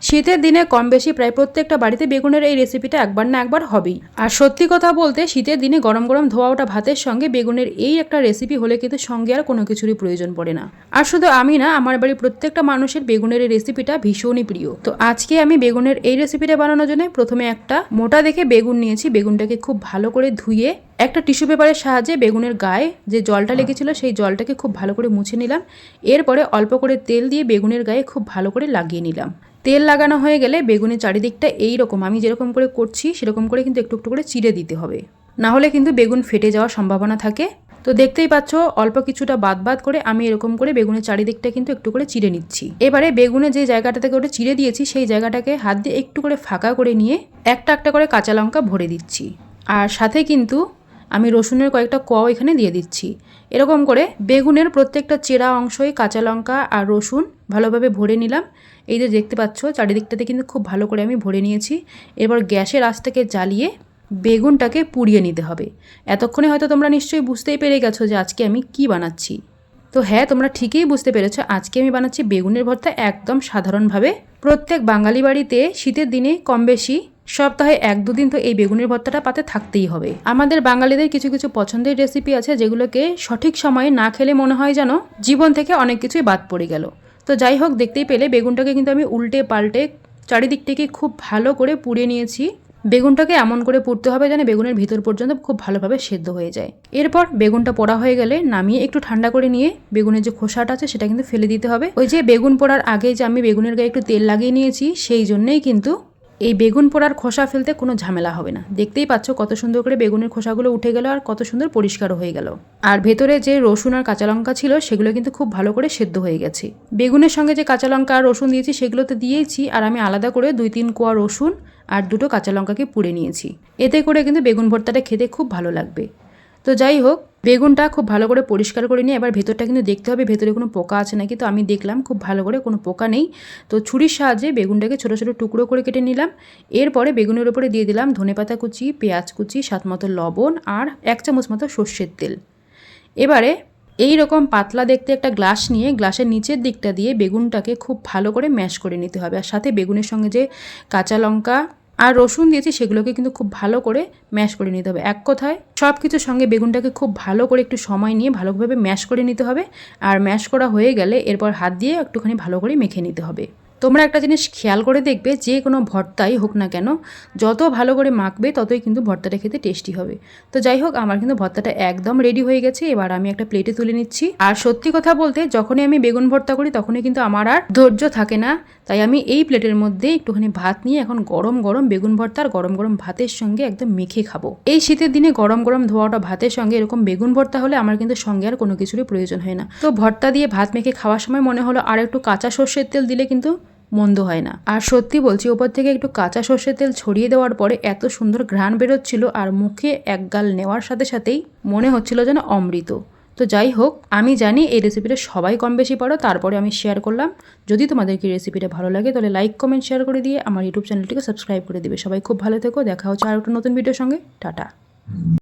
শীতের দিনে কম বেশি প্রায় প্রত্যেকটা বাড়িতে বেগুনের এই রেসিপিটা একবার না একবার হবেই। আর সত্যি কথা বলতে শীতের দিনে গরম গরম ধোয়া ওঠা ভাতের সঙ্গে বেগুনের এই একটা রেসিপি হলে কিন্তু সঙ্গে আর কোনো কিছুরই প্রয়োজন পড়ে না। আর শুধু আমি না, আমার বাড়ির প্রত্যেকটা মানুষের বেগুনের এই রেসিপিটা ভীষণই প্রিয়। তো আজকে আমি বেগুনের এই রেসিপিটা বানানোর জন্য প্রথমে একটা মোটা দেখে বেগুন নিয়েছি। বেগুনটাকে খুব ভালো করে ধুয়ে একটা টিস্যু পেপারের সাহায্যে বেগুনের গায়ে যে জলটা লেগেছিল সেই জলটাকে খুব ভালো করে মুছে নিলাম। এরপরে অল্প করে তেল দিয়ে বেগুনের গায়ে খুব ভালো করে লাগিয়ে নিলাম। তেল লাগানো হয়ে গেলে বেগুনের চারিদিকটা এইরকম আমি যেরকম করে করছি সেরকম করে কিন্তু একটু একটু করে চিড়ে দিতে হবে, না হলে কিন্তু বেগুন ফেটে যাওয়ার সম্ভাবনা থাকে। তো দেখতেই পাচ্ছ অল্প কিছুটা বাদ বাদ করে আমি এরকম করে বেগুনের চারিদিকটা কিন্তু একটু করে চিড়ে নিচ্ছি। এবারে বেগুনে যে জায়গাটা থেকে ওটা চিড়ে দিয়েছি সেই জায়গাটাকে হাত দিয়ে একটু করে ফাঁকা করে নিয়ে একটা একটা করে কাঁচা লঙ্কা ভরে দিচ্ছি। আর সাথে কিন্তু আমি রসুনের কয়েকটা কোয়াও এখানে দিয়ে দিচ্ছি। এরকম করে বেগুনের প্রত্যেকটা চেরা অংশই কাঁচা লঙ্কা আর রসুন ভালোভাবে ভরে নিলাম। এই যে দেখতে পাচ্ছ চারিদিকটাতে কিন্তু খুব ভালো করে আমি ভরে নিয়েছি। এরপর গ্যাসের আঁচটাকে জ্বালিয়ে বেগুনটাকে পুড়িয়ে নিতে হবে। এতক্ষণে হয়তো তোমরা নিশ্চয়ই বুঝতেই পেরে গেছো যে আজকে আমি কি বানাচ্ছি। তো হ্যাঁ, তোমরা ঠিকই বুঝতে পেরেছো, আজকে আমি বানাচ্ছি বেগুনের ভর্তা একদম সাধারণভাবে। প্রত্যেক বাঙালি বাড়িতে শীতের দিনে কম বেশি সপ্তাহে 1-2 দিন তো এই বেগুনের ভর্তাটা পাতে থাকতেই হবে। আমাদের বাঙালিদের কিছু কিছু পছন্দের রেসিপি আছে যেগুলোকে সঠিক সময়ে না খেলে মনে হয় যেন জীবন থেকে অনেক কিছুই বাদ পড়ে গেল। তো যাই হোক, দেখতেই পেলে বেগুনটাকে কিন্তু আমি উল্টে পাল্টে চারিদিক থেকে খুব ভালো করে পুড়িয়ে নিয়েছি। বেগুনটাকে এমন করে পুড়তে হবে যেন বেগুনের ভিতর পর্যন্ত খুব ভালোভাবে সেদ্ধ হয়ে যায়। এরপর বেগুনটা পোড়া হয়ে গেলে নামিয়ে একটু ঠান্ডা করে নিয়ে বেগুনের যে খোসাটা আছে সেটা কিন্তু ফেলে দিতে হবে। ওই যে বেগুন পোড়ার আগে যে আমি বেগুনের গায়ে একটু তেল লাগিয়ে নিয়েছি সেই জন্যই কিন্তু এই বেগুন পোড়ার খোসা ফেলতে কোনো ঝামেলা হবে না। দেখতেই পাচ্ছ কত সুন্দর করে বেগুনের খোসাগুলো উঠে গেল আর কত সুন্দর পরিষ্কারও হয়ে গেল। আর ভেতরে যে রসুন আর কাঁচা লঙ্কা ছিল সেগুলো কিন্তু খুব ভালো করে সেদ্ধ হয়ে গেছে। বেগুনের সঙ্গে যে কাঁচা লঙ্কা আর রসুন দিয়েছি সেগুলো তো দিয়েছি, আর আমি আলাদা করে 2-3 কোয়া রসুন আর 2টো কাঁচা লঙ্কাকে পুড়ে নিয়েছি। এতে করে কিন্তু বেগুন ভর্তাটা খেতে খুব ভালো লাগবে। তো যাই হোক, বেগুনটা খুব ভালো করে পরিষ্কার করে নিয়ে এবার ভেতরটা কিন্তু দেখতে হবে ভেতরে কোনো পোকা আছে নাকি। তো আমি দেখলাম খুব ভালো করে কোনো পোকা নেই। তো ছুরির সাহায্যে বেগুনটাকে ছোটো ছোটো টুকরো করে কেটে নিলাম। এরপরে বেগুনের উপরে দিয়ে দিলাম ধনেপাতা কুচি, পেঁয়াজ কুচি, স্বাদমতো লবণ আর 1 চামচ মতো সর্ষের তেল। এবারে এই রকম পাতলা দেখতে একটা গ্লাস নিয়ে গ্লাসের নিচের দিকটা দিয়ে বেগুনটাকে খুব ভালো করে ম্যাশ করে নিতে হবে। আর সাথে বেগুনের সঙ্গে যে কাঁচা লঙ্কা আর রসুন দিয়েছি সেগুলোকে কিন্তু খুব ভালো করে ম্যাশ করে নিতে হবে। এক কথায় সব কিছুর সঙ্গে বেগুনটাকে খুব ভালো করে একটু সময় নিয়ে ভালোভাবে ম্যাশ করে নিতে হবে। আর ম্যাশ করা হয়ে গেলে এরপর হাত দিয়ে একটুখানি ভালো করে মেখে নিতে হবে। তোমরা একটা জিনিস খেয়াল করে দেখবে, যে কোনো ভর্তাই হোক না কেন যত ভালো করে মাখবে ততই কিন্তু ভর্তাটা খেতে টেস্টি হবে। তো যাই হোক, আমার কিন্তু ভর্তাটা একদম রেডি হয়ে গেছে। এবার আমি একটা প্লেটে তুলে নিচ্ছি। আর সত্যি কথা বলতে যখনই আমি বেগুন ভর্তা করি তখনই কিন্তু আমার আর ধৈর্য থাকে না। তাই আমি এই প্লেটের মধ্যে একটুখানি ভাত নিয়ে এখন গরম গরম বেগুন ভর্তা আর গরম গরম ভাতের সঙ্গে একদম মেখে খাবো। এই শীতের দিনে গরম গরম ধোয়াটা ভাতের সঙ্গে এরকম বেগুন ভর্তা হলে আমার কিন্তু সঙ্গে আর কোনো কিছুরই প্রয়োজন হয় না। তো ভর্তা দিয়ে ভাত মেখে খাওয়ার সময় মনে হলো আর একটু কাঁচা সর্ষের তেল দিলে কিন্তু মন্দ হয় না। আর সত্যি বলছি, ওপর থেকে একটু কাঁচা সর্ষের তেল ছড়িয়ে দেওয়ার পরে এত সুন্দর ঘ্রাণ বেরোচ্ছিল আর মুখে এক গাল নেওয়ার সাথে সাথেই মনে হচ্ছিল যেন অমৃত। তো যাই হোক, আমি জানি এই রেসিপিটা সবাই কম বেশি পারো, তারপরে আমি শেয়ার করলাম। যদি তোমাদেরকে রেসিপিটা ভালো লাগে তাহলে লাইক কমেন্ট শেয়ার করে দিয়ে আমার ইউটিউব চ্যানেলটিকে সাবস্ক্রাইব করে দিবে। সবাই খুব ভালো থেকো, দেখা হচ্ছে আর একটা নতুন ভিডিওর সঙ্গে। টাটা।